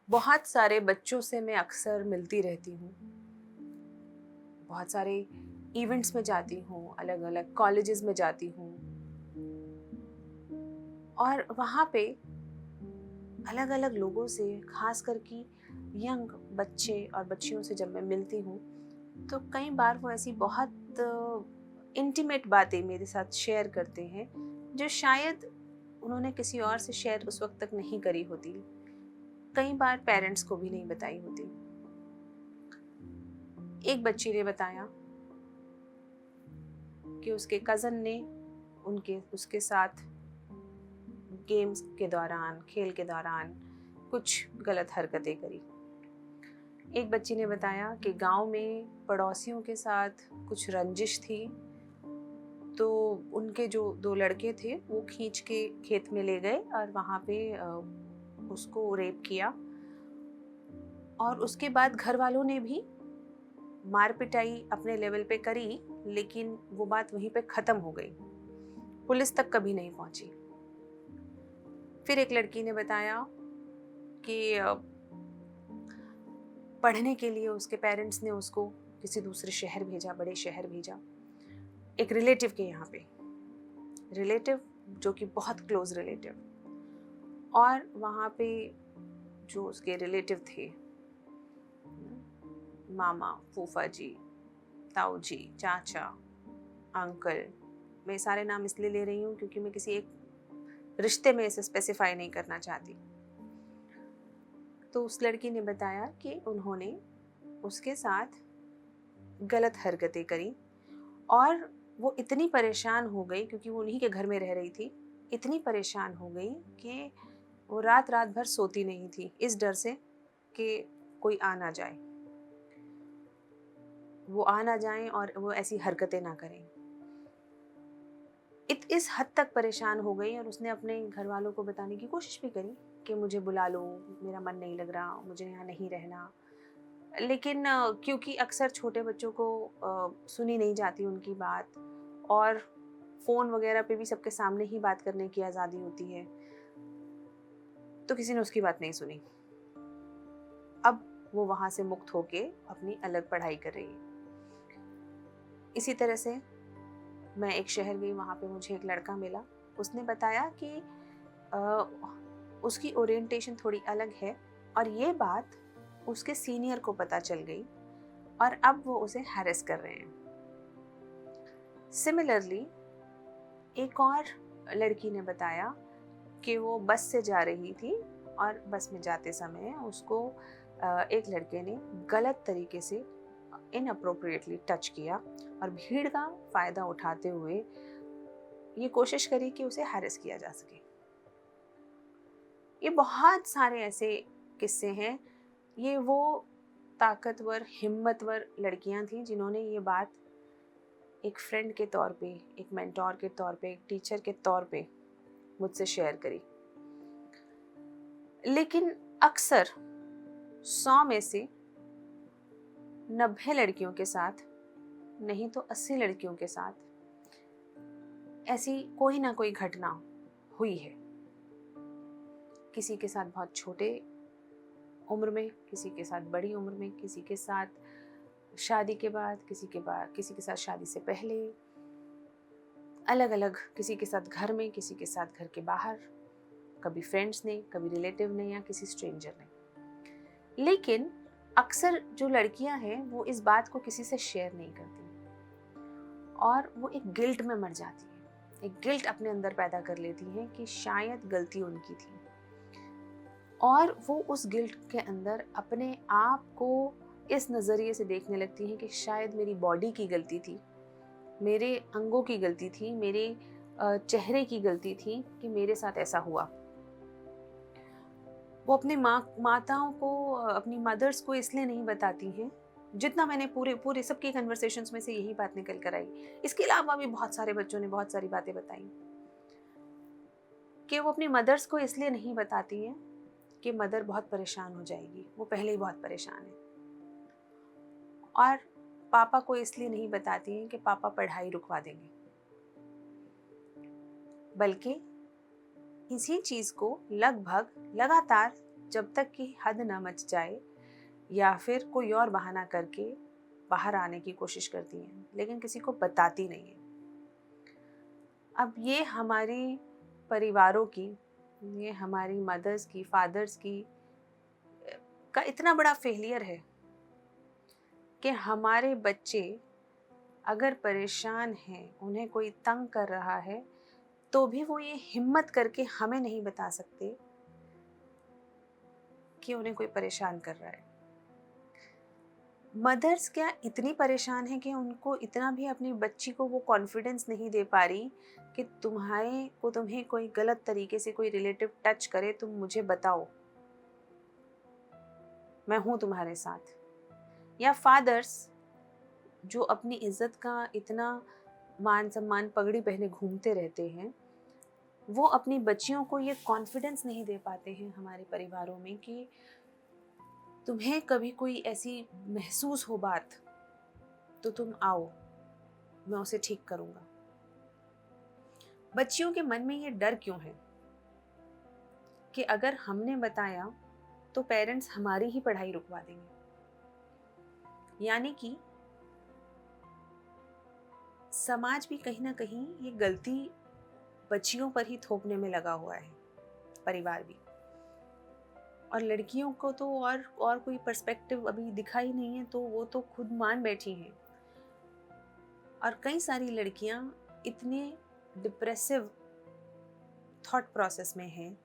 बहुत सारे बच्चों से मैं अक्सर मिलती रहती हूँ। बहुत सारे इवेंट्स में जाती हूँ, अलग अलग कॉलेजेस में जाती हूँ और वहाँ पे अलग अलग लोगों से, खास करके यंग बच्चे और बच्चियों से जब मैं मिलती हूँ तो कई बार वो ऐसी बहुत इंटीमेट बातें मेरे साथ शेयर करते हैं जो शायद उन्होंने किसी और से शेयर उस वक्त तक नहीं करी होती, कई बार पेरेंट्स को भी नहीं बताई होती। एक बच्ची ने बताया कि उसके कज़न ने उसके साथ गेम्स के दौरान, खेल के दौरान कुछ गलत हरकतें करी। एक बच्ची ने बताया कि गांव में पड़ोसियों के साथ कुछ रंजिश थी, तो उनके जो दो लड़के थे वो खींच के खेत में ले गए और वहाँ पे उसको रेप किया। और उसके बाद घर वालों ने भी मार पिटाई अपने लेवल पे करी, लेकिन वो बात वहीं पे ख़त्म हो गई, पुलिस तक कभी नहीं पहुंची। फिर एक लड़की ने बताया कि पढ़ने के लिए उसके पेरेंट्स ने उसको किसी दूसरे शहर भेजा, बड़े शहर भेजा, एक रिलेटिव के यहाँ पे, रिलेटिव जो कि बहुत क्लोज रिलेटिव। और वहाँ पे जो उसके रिलेटिव थे, मामा, फूफा जी, ताऊ जी, चाचा, अंकल, मैं सारे नाम इसलिए ले रही हूँ क्योंकि मैं किसी एक रिश्ते में इसे स्पेसिफाई नहीं करना चाहती। तो उस लड़की ने बताया कि उन्होंने उसके साथ गलत हरकतें करी और वो इतनी परेशान हो गई, क्योंकि वो उन्हीं के घर में रह रही थी, इतनी परेशान हो गई कि वो रात रात भर सोती नहीं थी इस डर से कि कोई आ ना जाए, वो आ ना जाए और वो ऐसी हरकतें ना करें। इस हद तक परेशान हो गई और उसने अपने घर वालों को बताने की कोशिश भी करी कि मुझे बुला लो, मेरा मन नहीं लग रहा, मुझे यहाँ नहीं रहना। लेकिन क्योंकि अक्सर छोटे बच्चों को सुनी नहीं जाती उनकी बात, और फ़ोन वगैरह पे भी सबके सामने ही बात करने की आज़ादी होती है, तो किसी ने उसकी बात नहीं सुनी। अब वो वहाँ से मुक्त होके अपनी अलग पढ़ाई कर रही है। इसी तरह से मैं एक शहर गई, वहाँ पे मुझे एक लड़का मिला। उसने बताया कि उसकी ओरिएंटेशन थोड़ी अलग है और ये बात उसके सीनियर को पता चल गई और अब वो उसे हैरेस कर रहे हैं। सिमिलरली एक और लड़की ने बताया कि वो बस से जा रही थी और बस में जाते समय उसको एक लड़के ने गलत तरीके से इनअप्रोप्रिएटली टच किया और भीड़ का फ़ायदा उठाते हुए ये कोशिश करी कि उसे हैरेस किया जा सके। ये बहुत सारे ऐसे किस्से हैं। ये वो ताकतवर, हिम्मतवर लड़कियां थीं जिन्होंने ये बात एक फ्रेंड के तौर पे, एक मेंटोर के तौर पे, एक टीचर के तौर पे मुझसे शेयर करी। लेकिन अक्सर 100 में से 90 लड़कियों के साथ, नहीं तो 80 लड़कियों के साथ ऐसी कोई ना कोई घटना हुई है। किसी के साथ बहुत छोटे उम्र में, किसी के साथ बड़ी उम्र में, किसी के साथ शादी के बाद, किसी के साथ शादी से पहले, अलग अलग, किसी के साथ घर में, किसी के साथ घर के बाहर, कभी फ्रेंड्स ने, कभी रिलेटिव ने या किसी स्ट्रेंजर ने। लेकिन अक्सर जो लड़कियां हैं वो इस बात को किसी से शेयर नहीं करती और वो एक गिल्ट में मर जाती है, एक गिल्ट अपने अंदर पैदा कर लेती हैं कि शायद गलती उनकी थी, और वो उस गिल्ट के अंदर अपने आप को इस नज़रिए से देखने लगती हैं कि शायद मेरी बॉडी की गलती थी, मेरे अंगों की गलती थी, मेरे चेहरे की गलती थी कि मेरे साथ ऐसा हुआ। वो अपने माताओं को, अपनी मदर्स को इसलिए नहीं बताती हैं, जितना मैंने पूरे सबकी कन्वर्सेशंस में से यही बात निकल कर आई। इसके अलावा भी बहुत सारे बच्चों ने बहुत सारी बातें बताई कि वो अपनी मदर्स को इसलिए नहीं बताती हैं कि मदर बहुत परेशान हो जाएगी, वो पहले ही बहुत परेशान है, और पापा को इसलिए नहीं बताती हैं कि पापा पढ़ाई रुकवा देंगे, बल्कि इसी चीज़ को लगभग लगातार जब तक कि हद ना मच जाए या फिर कोई और बहाना करके बाहर आने की कोशिश करती हैं, लेकिन किसी को बताती नहीं है। अब ये हमारी परिवारों की, ये हमारी मदर्स की, फादर्स की का इतना बड़ा फेलियर है कि हमारे बच्चे अगर परेशान हैं, उन्हें कोई तंग कर रहा है, तो भी वो ये हिम्मत करके हमें नहीं बता सकते कि उन्हें कोई परेशान कर रहा है। मदर्स क्या इतनी परेशान है कि उनको इतना भी अपनी बच्ची को वो कॉन्फिडेंस नहीं दे पा रही कि तुम्हें कोई गलत तरीके से कोई रिलेटिव टच करे, तुम मुझे बताओ, मैं हूं तुम्हारे साथ। या फादर्स जो अपनी इज्जत का इतना मान सम्मान पगड़ी पहने घूमते रहते हैं, वो अपनी बच्चियों को ये कॉन्फिडेंस नहीं दे पाते हैं हमारे परिवारों में कि तुम्हें कभी कोई ऐसी महसूस हो बात तो तुम आओ, मैं उसे ठीक करूंगा। बच्चियों के मन में ये डर क्यों है कि अगर हमने बताया तो पेरेंट्स हमारी ही पढ़ाई रुकवा देंगे। यानी कि समाज भी कहीं ना कहीं ये गलती बच्चियों पर ही थोपने में लगा हुआ है, परिवार भी। और लड़कियों को तो और कोई पर्सपेक्टिव अभी दिखा ही नहीं है, तो वो तो खुद मान बैठी हैं। और कई सारी लड़कियां इतने डिप्रेसिव थॉट प्रोसेस में हैं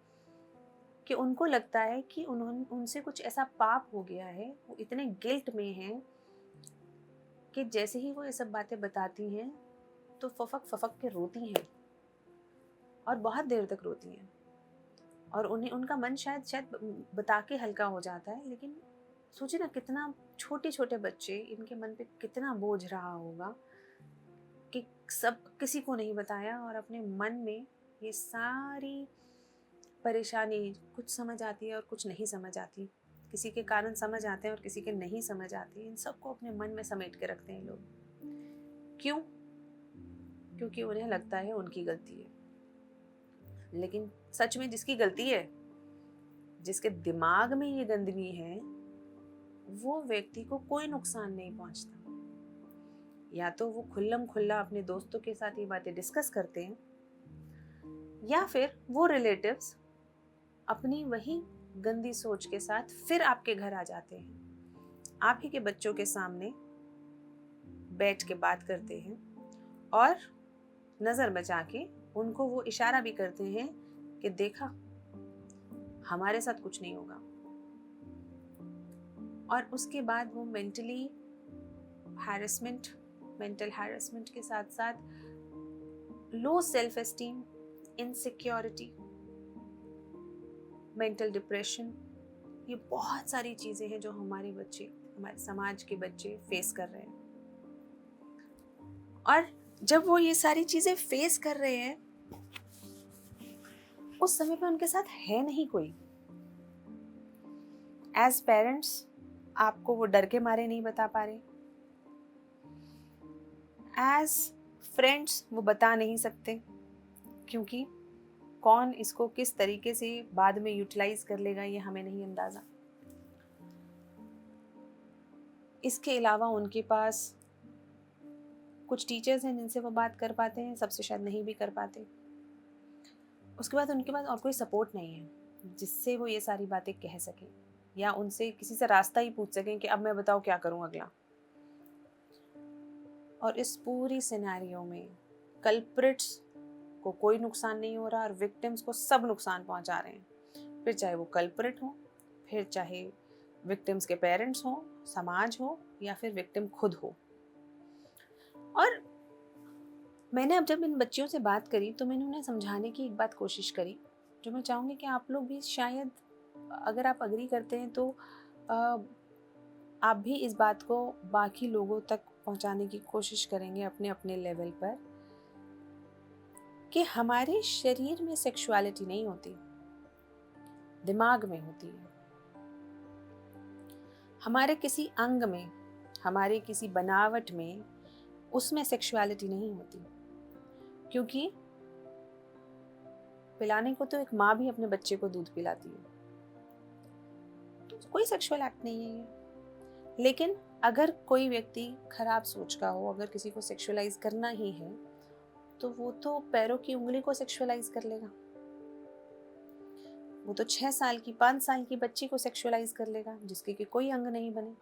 कि उनको लगता है कि उनसे कुछ ऐसा पाप हो गया है, वो इतने गिल्ट में हैं कि जैसे ही वो ये सब बातें बताती हैं तो फफक फफक के रोती हैं और बहुत देर तक रोती हैं। और उनका मन शायद बता के हल्का हो जाता है, लेकिन सोचिए ना कितना छोटे छोटे बच्चे, इनके मन पे कितना बोझ रहा होगा कि सब किसी को नहीं बताया और अपने मन में ये सारी परेशानी, कुछ समझ आती है और कुछ नहीं समझ आती, किसी के कारण समझ आते हैं और किसी के नहीं समझ आती, इन सबको अपने मन में समेट के रखते हैं लोग। क्यों? क्योंकि उन्हें लगता है उनकी गलती है। लेकिन सच में जिसकी गलती है, जिसके दिमाग में ये गंदगी है, वो व्यक्ति को कोई नुकसान नहीं पहुंचता। या तो वो खुल्लम खुल्ला अपने दोस्तों के साथ ये बातें डिस्कस करते हैं, या फिर वो रिलेटिव्स अपनी वही गंदी सोच के साथ फिर आपके घर आ जाते हैं, आप ही के बच्चों के सामने बैठ के बात करते हैं और नजर बचा के उनको वो इशारा भी करते हैं कि देखा, हमारे साथ कुछ नहीं होगा। और उसके बाद वो मेंटल हैरेसमेंट के साथ साथ low self esteem, insecurity, mental depression, ये बहुत सारी चीजें हैं जो हमारे बच्चे, हमारे समाज के बच्चे फेस कर रहे हैं। और जब वो ये सारी चीजें फेस कर रहे हैं, उस समय पे उनके साथ है नहीं कोई। एज पेरेंट्स आपको वो डर के मारे नहीं बता पा रहे, एज फ्रेंड्स वो बता नहीं सकते, क्योंकि कौन इसको किस तरीके से बाद में यूटिलाइज कर लेगा ये हमें नहीं अंदाजा। इसके अलावा उनके पास कुछ टीचर्स हैं जिनसे वो बात कर पाते हैं, सबसे शायद नहीं भी कर पाते। उसके बाद उनके पास और कोई सपोर्ट नहीं है जिससे वो ये सारी बातें कह सकें, या उनसे किसी से रास्ता ही पूछ सकें कि अब मैं बताओ क्या करूं अगला। और इस पूरी सिनेरियो में कल्प्रिट्स को कोई नुकसान नहीं हो रहा और विक्टिम्स को सब नुकसान पहुंचा रहे हैं, फिर चाहे वो कल्प्रिट हो, फिर चाहे विक्टिम्स के पेरेंट्स हो, समाज हो, या फिर विक्टिम खुद हो। और मैंने अब जब इन बच्चियों से बात करी तो मैंने उन्हें समझाने की एक बात कोशिश करी, जो मैं चाहूँगी कि आप लोग भी शायद, अगर आप अग्री करते हैं तो आप भी इस बात को बाकी लोगों तक पहुंचाने की कोशिश करेंगे अपने अपने लेवल पर, कि हमारे शरीर में सेक्सुअलिटी नहीं होती, दिमाग में होती है। हमारे किसी अंग में, हमारे किसी बनावट में, उसमें सेक्सुअलिटी नहीं होती। क्योंकि पिलाने को तो एक माँ भी अपने बच्चे को दूध पिलाती है, कोई सेक्सुअल एक्ट नहीं है ये। लेकिन अगर कोई व्यक्ति खराब सोच का हो, अगर किसी को सेक्सुअलाइज करना ही है, तो वो तो पैरों की उंगली को सेक्सुअलाइज कर लेगा। वो तो 6 साल की 5 साल की बच्ची को सेक्सुअलाइज कर लेगा जिसके कि कोई अंग नहीं बने।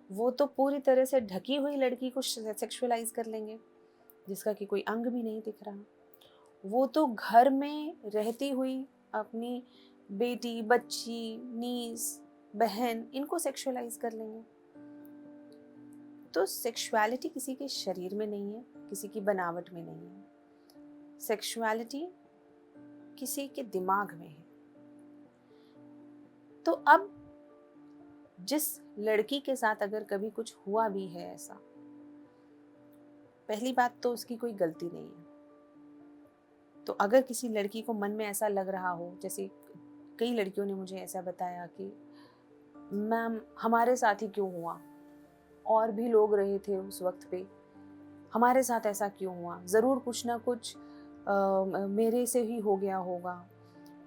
वो तो पूरी तरह से ढकी हुई लड़की को सेक्सुअलाइज कर लेंगे जिसका कि कोई अंग भी नहीं दिख रहा। वो तो घर में रहती हुई अपनी बेटी, बच्ची, नीस, बहन, इनको सेक्सुअलाइज कर लेंगे। तो सेक्सुअलिटी किसी के शरीर में नहीं है, किसी की बनावट में नहीं है। सेक्सुअलिटी किसी के दिमाग में है। तो अब जिस लड़की के साथ अगर कभी कुछ हुआ भी है ऐसा, पहली बात तो उसकी कोई गलती नहीं है। तो अगर किसी लड़की को मन में ऐसा लग रहा हो, जैसे कई लड़कियों ने मुझे ऐसा बताया कि मैम हमारे साथ ही क्यों हुआ, और भी लोग रहे थे उस वक्त पे, हमारे साथ ऐसा क्यों हुआ, ज़रूर कुछ ना कुछ मेरे से ही हो गया होगा।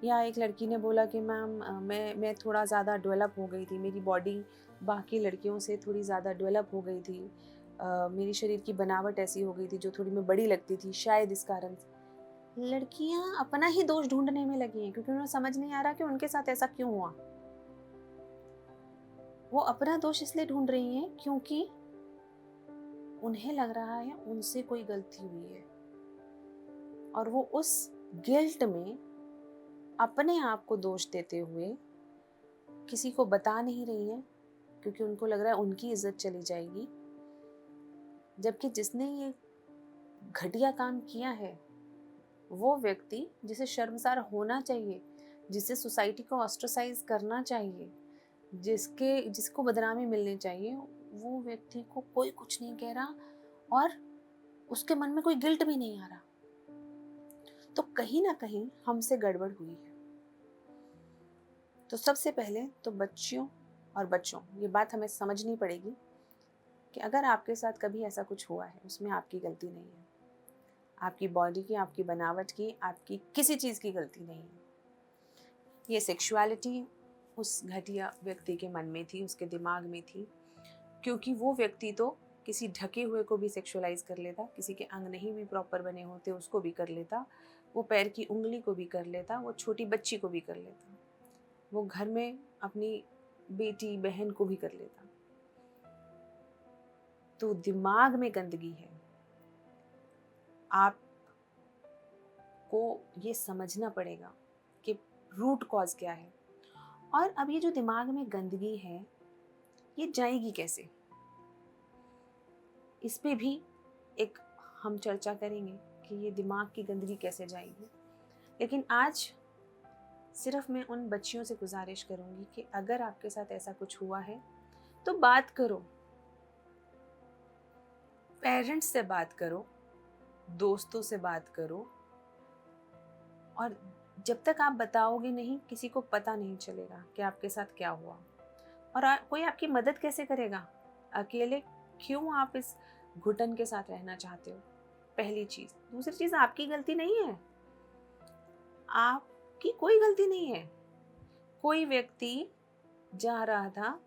या एक लड़की ने बोला कि मैम मैं थोड़ा ज़्यादा डेवलप हो गई थी, मेरी बॉडी बाकी लड़कियों से थोड़ी ज़्यादा डेवलप हो गई थी, मेरी शरीर की बनावट ऐसी हो गई थी जो थोड़ी मैं बड़ी लगती थी, शायद इस कारण से। लड़कियां अपना ही दोष ढूंढने में लगी हैं क्योंकि उन्हें समझ नहीं आ रहा कि उनके साथ ऐसा क्यों हुआ। वो अपना दोष इसलिए ढूंढ रही हैं क्योंकि उन्हें लग रहा है उनसे कोई गलती हुई है, और वो उस गिल्ट में अपने आप को दोष देते हुए किसी को बता नहीं रही है क्योंकि उनको लग रहा है उनकी इज्जत चली जाएगी। जबकि जिसने ये घटिया काम किया है वो व्यक्ति जिसे शर्मसार होना चाहिए, जिसे सोसाइटी को ऑस्ट्रेसाइज करना चाहिए, जिसको बदनामी मिलनी चाहिए, वो व्यक्ति को कोई कुछ नहीं कह रहा और उसके मन में कोई गिल्ट भी नहीं आ रहा। तो कहीं ना कहीं हमसे गड़बड़ हुई है। तो सबसे पहले तो बच्चियों और बच्चों, ये बात हमें समझनी पड़ेगी कि अगर आपके साथ कभी ऐसा कुछ हुआ है उसमें आपकी गलती नहीं है। आपकी बॉडी की, आपकी बनावट की, आपकी किसी चीज़ की गलती नहीं है। ये सेक्सुअलिटी उस घटिया व्यक्ति के मन में थी, उसके दिमाग में थी, क्योंकि वो व्यक्ति तो किसी ढके हुए को भी सेक्सुअलाइज कर लेता, किसी के अंग नहीं भी प्रॉपर बने होते उसको भी कर लेता, वो पैर की उंगली को भी कर लेता, वो छोटी बच्ची को भी कर लेता, वो घर में अपनी बेटी बहन को भी कर लेता। तो दिमाग में गंदगी है। आपको ये समझना पड़ेगा कि रूट कॉज क्या है। और अब ये जो दिमाग में गंदगी है ये जाएगी कैसे, इस पे भी एक हम चर्चा करेंगे कि ये दिमाग की गंदगी कैसे जाएगी। लेकिन आज सिर्फ मैं उन बच्चियों से गुजारिश करूंगी कि अगर आपके साथ ऐसा कुछ हुआ है तो बात करो, पेरेंट्स से बात करो, दोस्तों से बात करो, और जब तक आप बताओगे नहीं किसी को पता नहीं चलेगा कि आपके साथ क्या हुआ। और कोई आपकी मदद कैसे करेगा? अकेले क्यों आप इस घुटन के साथ रहना चाहते हो? पहली चीज। दूसरी चीज, आपकी गलती नहीं है, आपकी कोई गलती नहीं है। कोई व्यक्ति जा रहा था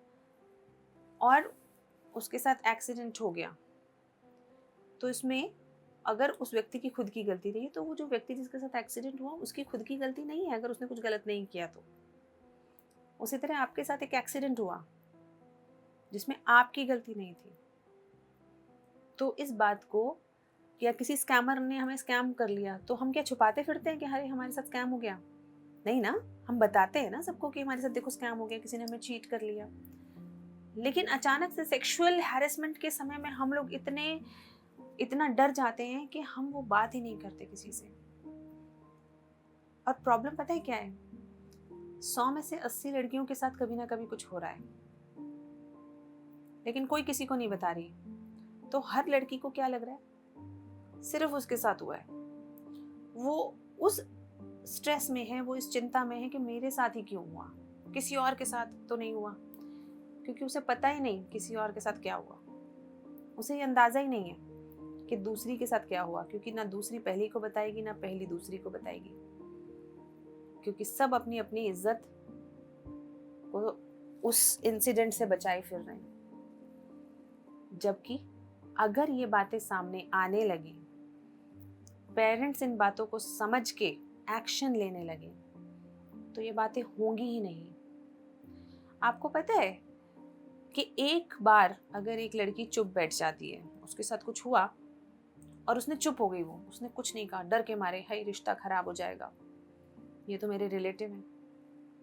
और उसके साथ एक्सीडेंट हो गया, तो इसमें अगर उस व्यक्ति की खुद की गलती नहीं है तो वो जो व्यक्ति जिसके साथ एक्सीडेंट हुआ उसकी खुद की गलती नहीं है अगर उसने कुछ गलत नहीं किया तो। उसी तरह आपके साथ एक एक्सीडेंट हुआ जिसमें आपकी गलती नहीं थी, तो इस बात को, या किसी स्कैमर ने हमें स्कैम कर लिया तो हम क्या छुपाते फिरते हैं कि अरे हमारे साथ स्कैम हो गया? नहीं ना, हम बताते हैं ना सबको कि हमारे साथ देखो स्कैम हो गया, किसी ने हमें चीट कर लिया। लेकिन अचानक से सेक्सुअल हैरेसमेंट के समय में हम लोग इतना डर जाते हैं कि हम वो बात ही नहीं करते किसी से। और प्रॉब्लम पता है क्या है? 100 में से 80 लड़कियों के साथ कभी ना कभी कुछ हो रहा है, लेकिन कोई किसी को नहीं बता रही। तो हर लड़की को क्या लग रहा है? सिर्फ उसके साथ हुआ है। वो उस स्ट्रेस में है, वो इस चिंता में है कि मेरे साथ ही क्यों हुआ, किसी और के साथ तो नहीं हुआ, क्योंकि उसे पता ही नहीं किसी और के साथ क्या हुआ। उसे ये अंदाजा ही नहीं है कि दूसरी के साथ क्या हुआ, क्योंकि ना दूसरी पहली को बताएगी ना पहली दूसरी को बताएगी, क्योंकि सब अपनी अपनी इज्जत को उस इंसिडेंट से बचाए फिर रहे हैं। जबकि अगर ये बातें सामने आने लगी, पेरेंट्स इन बातों को समझ के एक्शन लेने लगे, तो ये बातें होंगी ही नहीं। आपको पता है कि एक बार अगर एक लड़की चुप बैठ जाती है, उसके साथ कुछ हुआ और उसने चुप हो गई, वो उसने कुछ नहीं कहा डर के मारे, हाय रिश्ता खराब हो जाएगा, ये तो मेरे रिलेटिव हैं,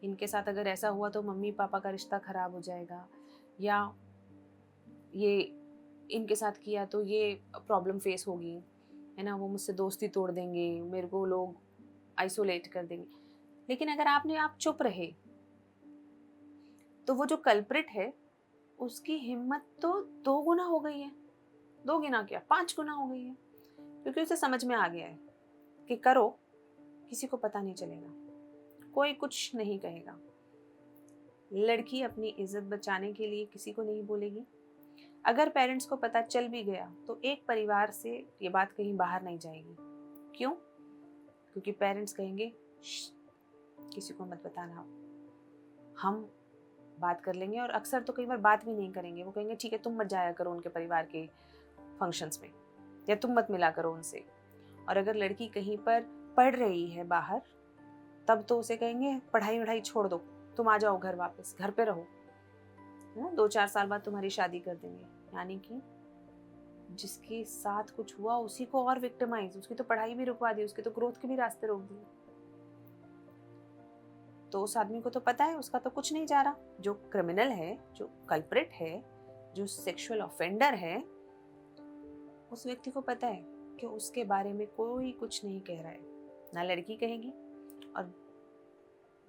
इनके साथ अगर ऐसा हुआ तो मम्मी पापा का रिश्ता खराब हो जाएगा, या ये इनके साथ किया तो ये प्रॉब्लम फेस होगी, है ना, वो मुझसे दोस्ती तोड़ देंगे, मेरे को लोग आइसोलेट कर देंगे। लेकिन अगर आप चुप रहे तो वो जो कल्प्रिट है उसकी हिम्मत तो 2 गुना हो गई है, 2 गुना क्या 5 गुना हो गई है, क्योंकि उसे समझ में आ गया है कि करो, किसी को पता नहीं चलेगा, कोई कुछ नहीं कहेगा। लड़की अपनी इज्जत बचाने के लिए किसी को नहीं बोलेगी। अगर पेरेंट्स को पता चल भी गया तो एक परिवार से ये बात कहीं बाहर नहीं जाएगी। क्यों? क्योंकि पेरेंट्स कहेंगे किसी को मत बताना, हम बात कर लेंगे, और अक्सर तो कई बार बात भी नहीं करेंगे, वो कहेंगे ठीक है तुम मत जाया करो उनके परिवार के फंक्शंस में, या तुम मत मिला करो उनसे। और अगर लड़की कहीं पर पढ़ रही है बाहर, तब तो उसे कहेंगे पढ़ाई वढ़ाई छोड़ दो, तुम आ जाओ घर, वापस घर पे रहो, है ना, 2-4 साल बाद तुम्हारी शादी कर देंगे। यानी कि जिसके साथ कुछ हुआ उसी को और विक्टिमाइज, उसकी तो पढ़ाई भी रुकवा दी, उसके तो ग्रोथ के भी रास्ते रोक दिए। तो उस आदमी को तो पता है उसका तो कुछ नहीं जा रहा, जो क्रिमिनल है, जो कल्प्रिट है, जो सेक्सुअल ऑफेंडर है, उस व्यक्ति को पता है कि उसके बारे में कोई कुछ नहीं कह रहा है, ना लड़की कहेगी, और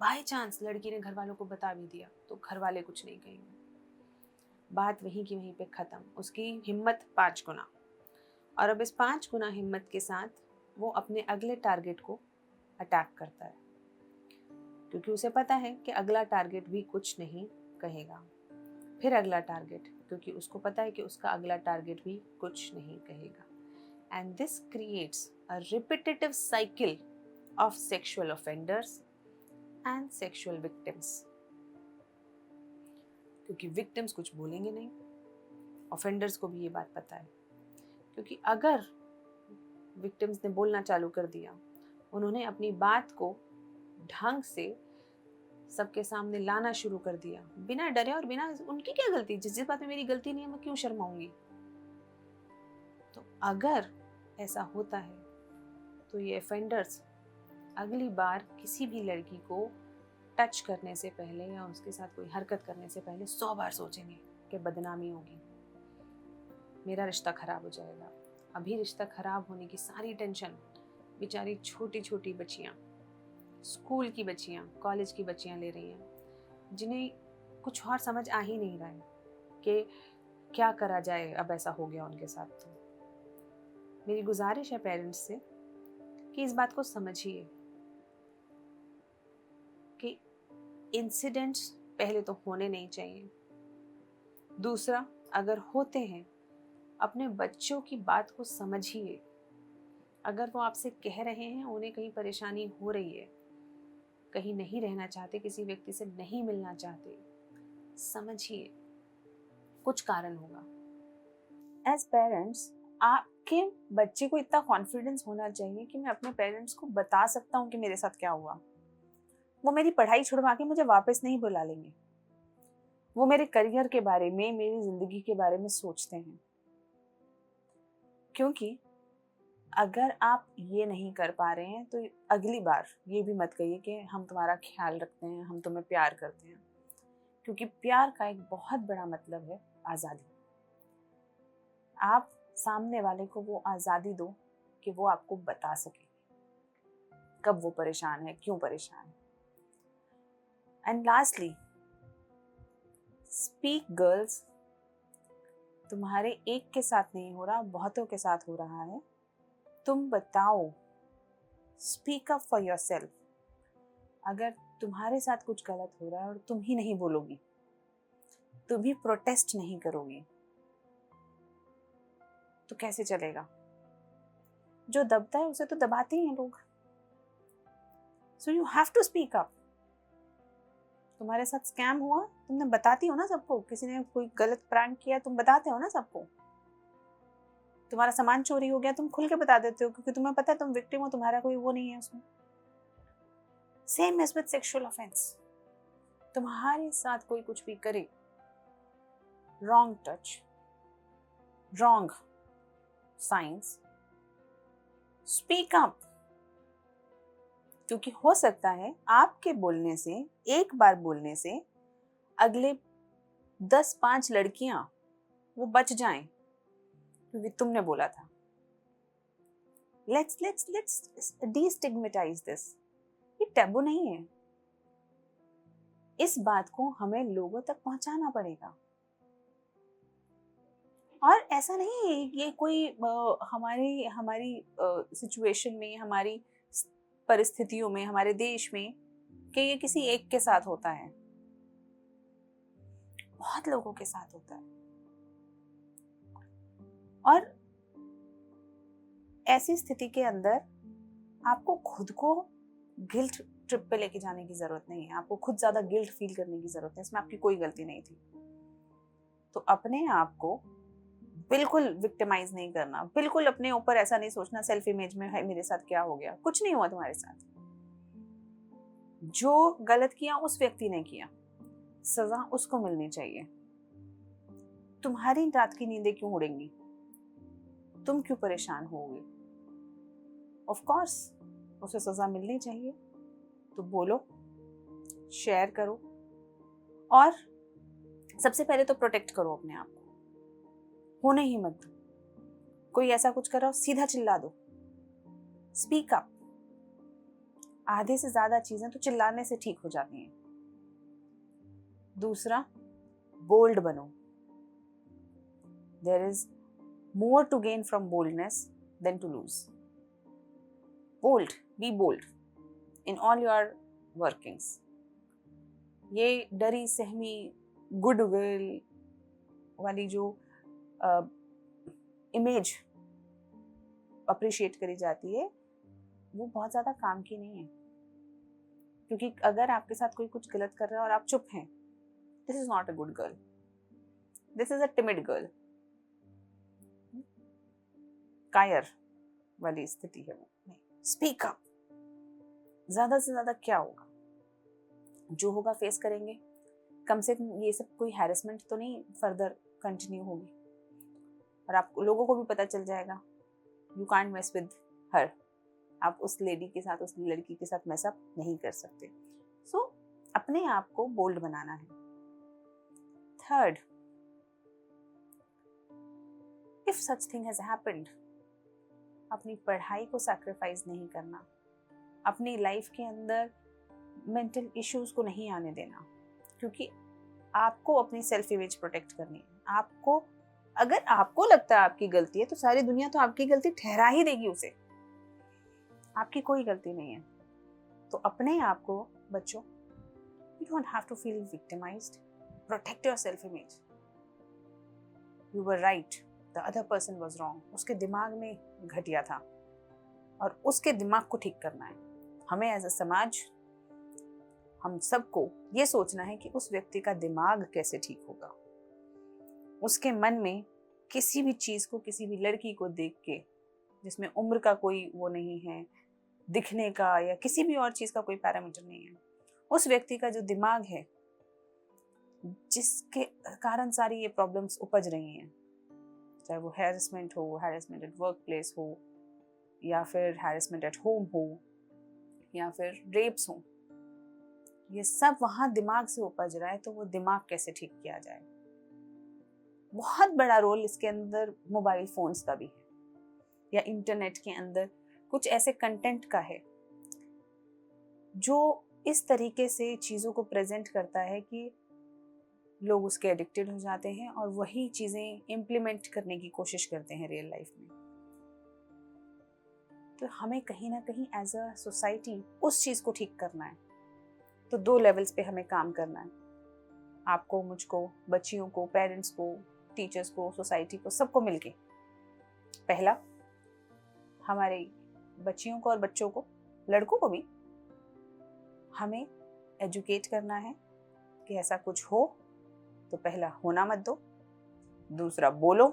बाय चांस लड़की ने घर वालों को बता भी दिया तो घर वाले कुछ नहीं कहेंगे। बात वहीं की वहीं पे खत्म। उसकी हिम्मत 5 गुना, और अब इस 5 गुना हिम्मत के साथ वो अपने अगले टारगेट को अटैक करता है, क्योंकि उसे पता है कि अगला टारगेट भी कुछ नहीं कहेगा। फिर अगला टारगेट, क्योंकि उसको पता है कि उसका अगला टारगेट भी कुछ नहीं कहेगा। And this creates a repetitive cycle of sexual offenders and sexual victims. क्योंकि विक्टिम्स कुछ बोलेंगे नहीं, ऑफेंडर्स को भी ये बात पता है, क्योंकि अगर विक्टिम्स ने बोलना चालू कर दिया, उन्होंने अपनी बात को ढंग से सबके सामने लाना शुरू कर दिया, बिना डरे और बिना उनकी क्या गलती, जिस बात में मेरी गलती नहीं है मैं क्यों शर्माऊंगी। तो अगर ऐसा होता है तो ये ऑफेंडर्स अगली बार किसी भी लड़की को टच करने से पहले या उसके साथ कोई हरकत करने से पहले 100 बार सोचेंगे कि बदनामी होगी, मेरा रिश्ता खराब हो जाएगा। अभी रिश्ता खराब होने की सारी टेंशन बेचारी छोटी छोटी बच्चियाँ, स्कूल की बच्चियाँ, कॉलेज की बच्चियाँ ले रही हैं, जिन्हें कुछ और समझ आ ही नहीं रहा है कि क्या करा जाए, अब ऐसा हो गया उनके साथ। तो मेरी गुजारिश है पेरेंट्स से कि इस बात को समझिए कि इंसिडेंट्स पहले तो होने नहीं चाहिए। दूसरा, अगर होते हैं अपने बच्चों की बात को समझिए। अगर वो आपसे कह रहे हैं उन्हें कहीं परेशानी हो रही है, कहीं नहीं रहना चाहते, किसी व्यक्ति से नहीं मिलना चाहते, समझिए कुछ कारण होगा। एज पेरेंट्स आपके बच्चे को इतना कॉन्फिडेंस होना चाहिए कि मैं अपने पेरेंट्स को बता सकता हूँ कि मेरे साथ क्या हुआ। वो मेरी पढ़ाई छुड़वा के मुझे वापस नहीं बुला लेंगे, वो मेरे करियर के बारे में, मेरी जिंदगी के बारे में सोचते हैं। क्योंकि अगर आप ये नहीं कर पा रहे हैं तो अगली बार ये भी मत कहिए कि हम तुम्हारा ख्याल रखते हैं, हम तुम्हें प्यार करते हैं, क्योंकि प्यार का एक बहुत बड़ा मतलब है आज़ादी। आप सामने वाले को वो आज़ादी दो कि वो आपको बता सके कब वो परेशान है, क्यों परेशान है। एंड लास्टली, स्पीक गर्ल्स, तुम्हारे एक के साथ नहीं हो रहा, बहुतों के साथ हो रहा है, तुम बताओ, स्पीक अप फॉर योरसेल्फ। अगर तुम्हारे साथ कुछ गलत हो रहा है और तुम ही नहीं बोलोगी, तुम ही प्रोटेस्ट नहीं करोगी, तो कैसे चलेगा? जो दबता है उसे तो दबाते ही हैं लोग। So you have to speak up. तुम्हारे साथ स्कैम हुआ, तुमने बताती हो ना सबको, किसी ने कोई गलत प्रैंक किया तुम बताते हो ना सबको, तुम्हारा सामान चोरी हो गया तुम खुल के बता देते हो क्योंकि तुम्हें पता है तुम विक्टिम हो, तुम्हारा कोई वो नहीं है उसमें। Same as with sexual offence, तुम्हारे साथ कोई कुछ भी करे, wrong touch, wrong signs, speak up. क्योंकि हो सकता है आपके बोलने से, एक बार बोलने से अगले 10-5 लड़कियां वो बच जाएं क्योंकि तुमने बोला था। Let's destigmatize this. ये टैबू नहीं है, इस बात को हमें लोगों तक पहुंचाना पड़ेगा। और ऐसा नहीं है ये कोई हमारी सिचुएशन में, हमारी परिस्थितियों में, हमारे देश में कि ये किसी एक के साथ होता है, बहुत लोगों के साथ होता है। और ऐसी स्थिति के अंदर आपको खुद को गिल्ट ट्रिप पे लेके जाने की जरूरत नहीं है, आपको खुद ज्यादा गिल्ट फील करने की जरूरत है, इसमें आपकी कोई गलती नहीं थी। तो अपने आप को बिल्कुल विक्टिमाइज नहीं करना, बिल्कुल अपने ऊपर ऐसा नहीं सोचना सेल्फ इमेज में है मेरे साथ क्या हो गया, कुछ नहीं हुआ तुम्हारे साथ। जो गलत किया उस व्यक्ति ने किया, सजा उसको मिलनी चाहिए। तुम्हारी रात की नींदें क्यों उड़ेंगी, तुम क्यों परेशान होगे? ऑफ कोर्स उसे सजा मिलनी चाहिए। तो बोलो, शेयर करो, और सबसे पहले तो प्रोटेक्ट करो अपने आप को, होने ही मत दो। कोई ऐसा कुछ कर रहा हो सीधा चिल्ला दो, स्पीक अप। आधे से ज्यादा चीजें तो चिल्लाने से ठीक हो जाती हैं। दूसरा, बोल्ड बनो। There is more to gain from boldness than to lose. Bold, be bold in all your workings. ये डरी सहमी गुडविल वाली जो इमेज अप्रिशिएट करी जाती है वो बहुत ज्यादा काम की नहीं है। क्योंकि अगर आपके साथ कोई कुछ गलत कर रहा है और आप चुप हैं, this is not a good girl, this is a timid girl. कायर वाली स्थिति है वो। नहीं, स्पीक अप। ज्यादा से ज्यादा क्या होगा, जो होगा फेस करेंगे। कम से कम ये सब कोई हैरेसमेंट तो नहीं फर्दर कंटिन्यू होगी, और आप लोगों को भी पता चल जाएगा you can't mess with her. आप उस लेडी के साथ, उस लड़की के साथ मैस अप नहीं कर सकते। सो अपने आप को बोल्ड बनाना है। Third, if such thing has happened, अपनी पढ़ाई को सैक्रिफाइस नहीं करना, अपनी लाइफ के अंदर मेंटल इश्यूज को नहीं आने देना, क्योंकि आपको अपनी सेल्फ इमेज प्रोटेक्ट करनी है। आपको, अगर आपको लगता है आपकी गलती है तो सारी दुनिया तो आपकी गलती ठहरा ही देगी उसे, आपकी कोई गलती नहीं है। तो अपने आप को बच्चों, you don't have to feel victimised, protect your self image. You were right, the other person was wrong. उसके दिमाग में घटिया था और उसके दिमाग को ठीक करना है। हमें एज अ समाज, हम सबको ये सोचना है कि उस व्यक्ति का दिमाग कैसे ठीक होगा। उसके मन में किसी भी चीज को, किसी भी लड़की को देख के, जिसमें उम्र का कोई वो नहीं है, दिखने का या किसी भी और चीज का कोई पैरामीटर नहीं है, उस व्यक्ति का जो दिमाग है जिसके कारण सारी ये प्रॉब्लम्स उपज रही हैं, चाहे वो हैरेसमेंट हो, हैरेसमेंट एट वर्क प्लेस हो, या फिर हैरेसमेंट एट होम हो, या फिर रेप्स हो, ये सब वहां दिमाग से उपज रहा है। तो वो दिमाग कैसे ठीक किया जाए? बहुत बड़ा रोल इसके अंदर मोबाइल फोन्स का भी है, या इंटरनेट के अंदर कुछ ऐसे कंटेंट का है जो इस तरीके से चीज़ों को प्रेजेंट करता है कि लोग उसके एडिक्टेड हो जाते हैं और वही चीज़ें इम्प्लीमेंट करने की कोशिश करते हैं रियल लाइफ में। तो हमें कहीं ना कहीं एज अ सोसाइटी उस चीज़ को ठीक करना है। तो 2 लेवल्स पे हमें काम करना है, आपको, मुझको, बच्चियों को, पेरेंट्स को, टीचर्स को, सोसाइटी को, सबको मिलके। पहला, हमारे बच्चियों को और बच्चों को, लड़कों को भी हमें एजुकेट करना है कि ऐसा कुछ हो तो पहला होना मत दो, दूसरा बोलो,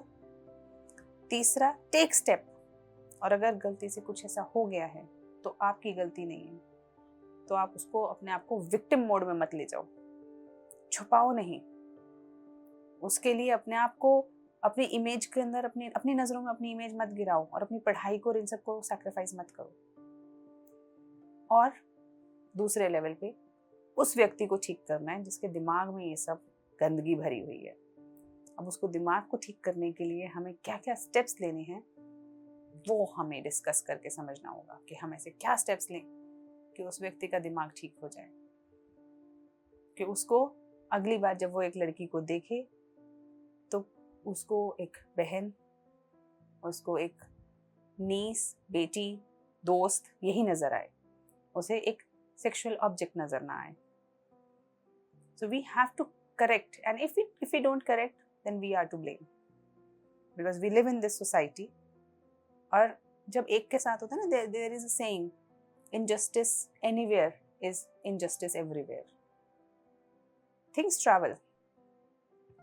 तीसरा टेक स्टेप। और अगर गलती से कुछ ऐसा हो गया है तो आपकी गलती नहीं है, तो आप उसको अपने आप को विक्टिम मोड में मत ले जाओ, छुपाओ नहीं। उसके लिए अपने आप को अपनी इमेज के अंदर अपनी नजरों में अपनी इमेज मत गिराओ और अपनी पढ़ाई को और इन सबको सैक्रिफाइस मत करो। और दूसरे लेवल पे उस व्यक्ति को ठीक करना है जिसके दिमाग में ये सब गंदगी भरी हुई है। अब उसको दिमाग को ठीक करने के लिए हमें क्या क्या स्टेप्स लेने हैं वो हमें डिस्कस करके समझना होगा कि हम ऐसे क्या स्टेप्स लें कि उस व्यक्ति का दिमाग ठीक हो जाए, कि उसको अगली बार जब वो एक लड़की को देखे तो उसको एक बहन, उसको एक नीस, बेटी, दोस्त यही नजर आए, उसे एक सेक्सुअल ऑब्जेक्ट नजर ना आए। So we have to correct, and if we don't correct, then we are to blame, because we live in this society. और जब एक के साथ होता है ना, there is a saying, injustice anywhere is injustice everywhere. Things travel.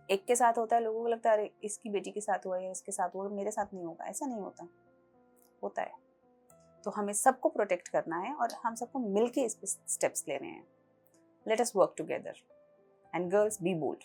एक के साथ होता है, लोगों को लगता है अरे इसकी बेटी के साथ हुआ है, इसके साथ हुआ है, मेरे साथ नहीं होगा। ऐसा नहीं होता, होता है। तो हमें सबको प्रोटेक्ट करना है और हम सबको मिलके इस पे स्टेप्स लेने हैं। Let us work together. And girls, be bold.